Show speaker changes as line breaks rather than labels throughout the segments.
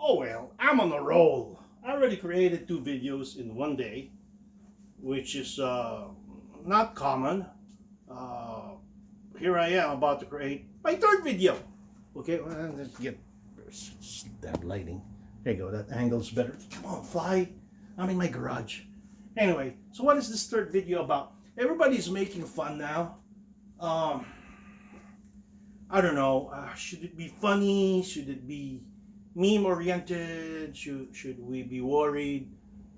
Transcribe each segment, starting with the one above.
Oh well, I'm on a roll. I already created 2 videos in one day, which is not common. Uh, Here I am about to create my third video. Okay, well, let's get that lighting. There you go, that angle's better. Come on, fly. I'm in my garage. Anyway, so what is this third video about? Everybody's making fun now. Um, I don't know. Should it be funny? Should it be meme oriented? Should we be worried?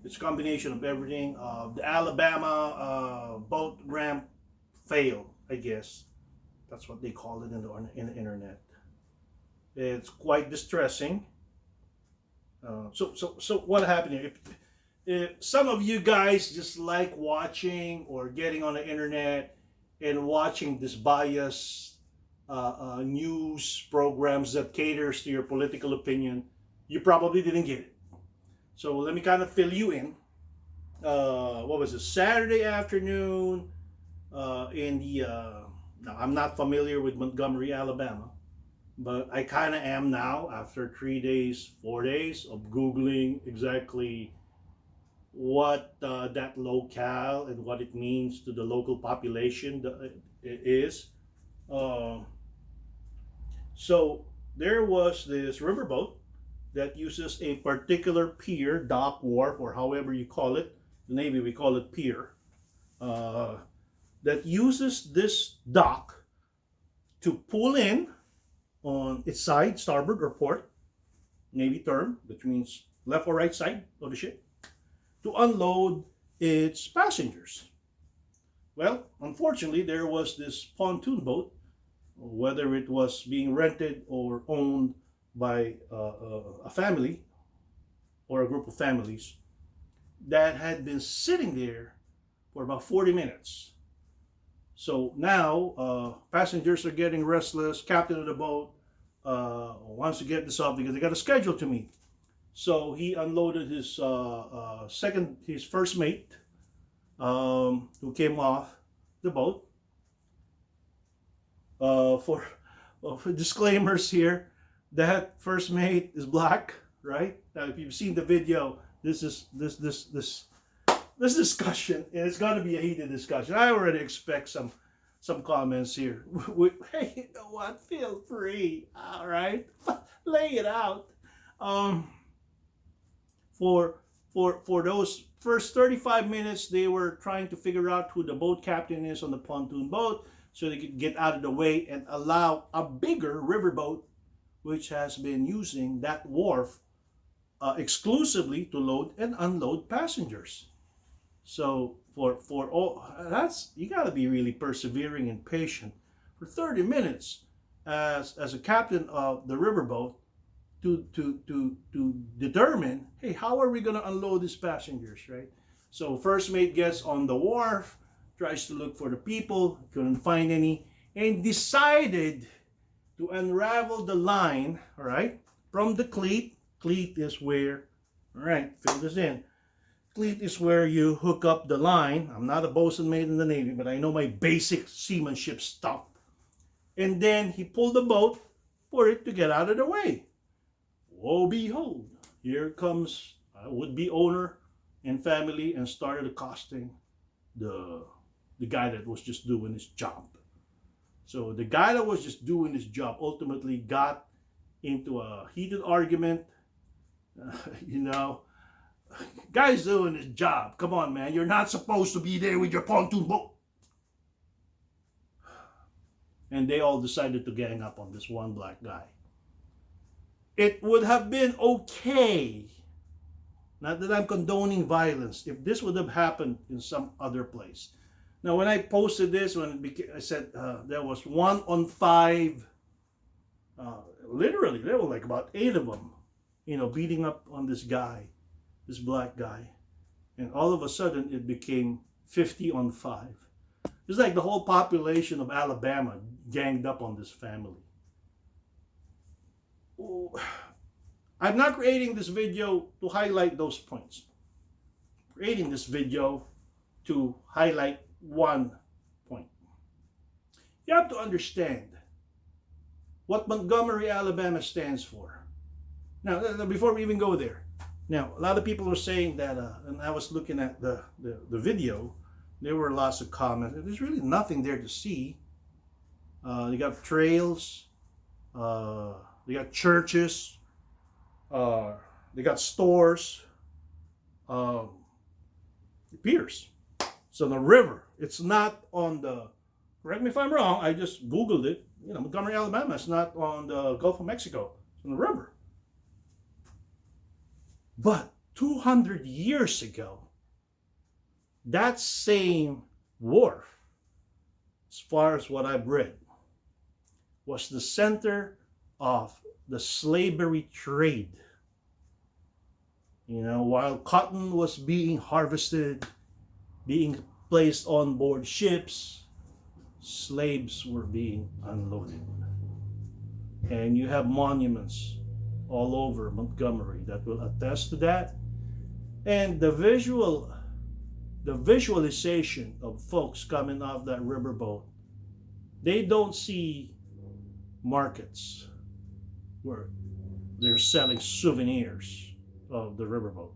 It's a combination of everything. The Alabama boat ramp fail, I guess. That's what they call it in the internet. It's quite distressing. So what happened here? If some of you guys just like watching or getting on the internet and watching this bias news programs that caters to your political opinion, you probably didn't get it. So let me kind of fill you in. What was it? Saturday afternoon in the. Now I'm not familiar with Montgomery, Alabama, but I kind of am now after 3 days, 4 days of Googling exactly what that locale and what it means to the local population is. So there was this riverboat that uses a particular pier, dock, wharf, or however you call it. The Navy, we call it pier. That uses this dock to pull in on its side, starboard or port, Navy term, which means left or right side of the ship, to unload its passengers. Well, unfortunately, there was this pontoon boat, whether it was being rented or owned by a family or a group of families, that had been sitting there for about 40 minutes. So now passengers are getting restless. Captain of the boat wants to get this off because they got a schedule to meet. So he unloaded his first mate, who came off the boat. For disclaimers here, that first mate is black, right? Now, if you've seen the video, this discussion, and it's going to be a heated discussion. I already expect some comments here. Hey, you know what? Feel free, all right? Lay it out. For those first 35 minutes, they were trying to figure out who the boat captain is on the pontoon boat, so they could get out of the way and allow a bigger riverboat, which has been using that wharf exclusively to load and unload passengers. So for all that's, you got to be really persevering and patient for 30 minutes as a captain of the riverboat to determine, hey, how are we going to unload these passengers, right? So first mate gets on the wharf, tries to look for the people, couldn't find any, and decided to unravel the line, all right, from the cleat. Cleat is where, all right, fill this in. Cleat is where you hook up the line. I'm not a bosun mate in the Navy, but I know my basic seamanship stuff. And then he pulled the boat for it to get out of the way. Woe behold, here comes a would-be owner and family and started accosting the guy that was just doing his job. So the guy that was just doing his job ultimately got into a heated argument. You know, guy's doing his job. Come on, man. You're not supposed to be there with your pontoon boat. And they all decided to gang up on this one black guy. It would have been okay, not that I'm condoning violence, if this would have happened in some other place. Now, when I posted this, I said there was 1 on 5, literally, there were like about 8 of them, beating up on this guy, this black guy. And all of a sudden, it became 50 on 5. It's like the whole population of Alabama ganged up on this family. I'm not creating this video to highlight those points. I'm creating this video to highlight one point. You have to understand what Montgomery, Alabama stands for. Now, before we even go there, now a lot of people are saying that, and I was looking at the video, there were lots of comments. There's really nothing there to see. You got trails, they got churches, they got stores, piers. So the river, it's not on the, correct me if I'm wrong, I just Googled it, Montgomery, Alabama, it's not on the Gulf of Mexico, it's on the river. But 200 years ago, that same wharf, as far as what I've read, was the center of the slavery trade. While cotton was being harvested, being placed on board ships, slaves were being unloaded. And you have monuments all over Montgomery that will attest to that. And the visualization of folks coming off that riverboat, they don't see markets where they're selling souvenirs of the riverboat.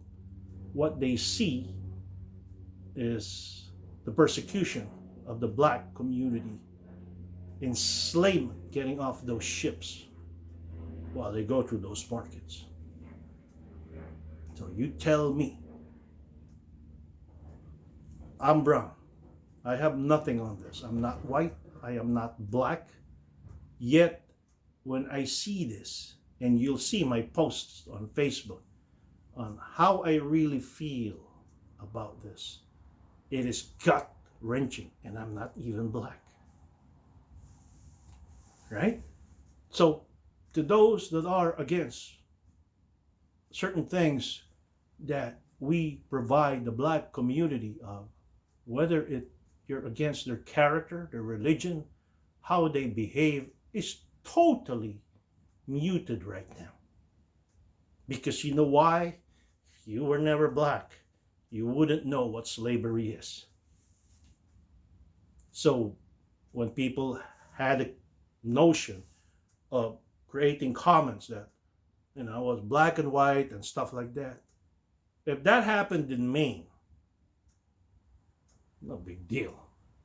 What they see is the persecution of the black community, enslavement, getting off those ships while they go through those markets. So you tell me, I'm brown, I have nothing on this, I'm not white, I am not black, yet when I see this, and you'll see my posts on Facebook on how I really feel about this, it is gut-wrenching, and I'm not even black. Right? So, to those that are against certain things that we provide the black community of, whether you're against their character, their religion, how they behave, is totally muted right now. Because you know why? If you were never black, you wouldn't know what slavery is. So when people had a notion of creating comments that, was black and white and stuff like that, if that happened in Maine, no big deal.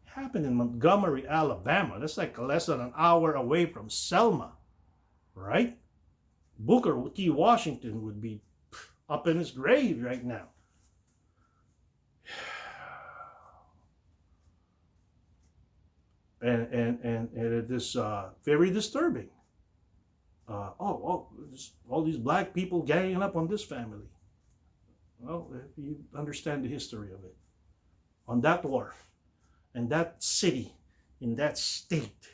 It happened in Montgomery, Alabama. That's like less than an hour away from Selma, right? Booker T. Washington would be up in his grave right now. And it is very disturbing. All these black people ganging up on this family. Well, you understand the history of it. On that wharf, in that city, in that state,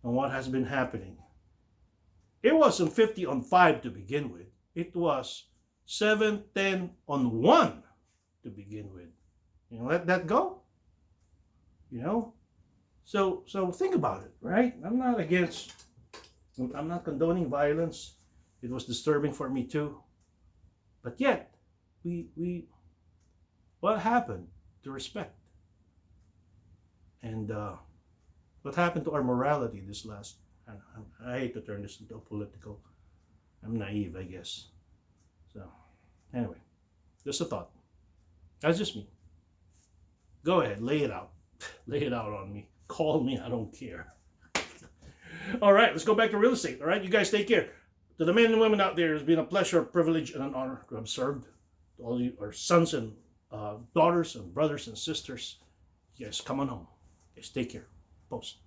and what has been happening. It wasn't 50 on 5 to begin with. It was 7-10 on 1 to begin with. Let that go. So think about it, right? I'm not condoning violence. It was disturbing for me too. But yet, what happened to respect? And what happened to our morality this last, I hate to turn this into a political, I'm naive, I guess. So, anyway, just a thought. That's just me. Go ahead, lay it out. Lay it out on me. Call me, I don't care. All right, let's go back to real estate. All right, you guys take care. To the men and women out there, it's been a pleasure, a privilege, and an honor to have served. To all you, our sons and daughters and brothers and sisters, you guys come on home. You guys take care. Post.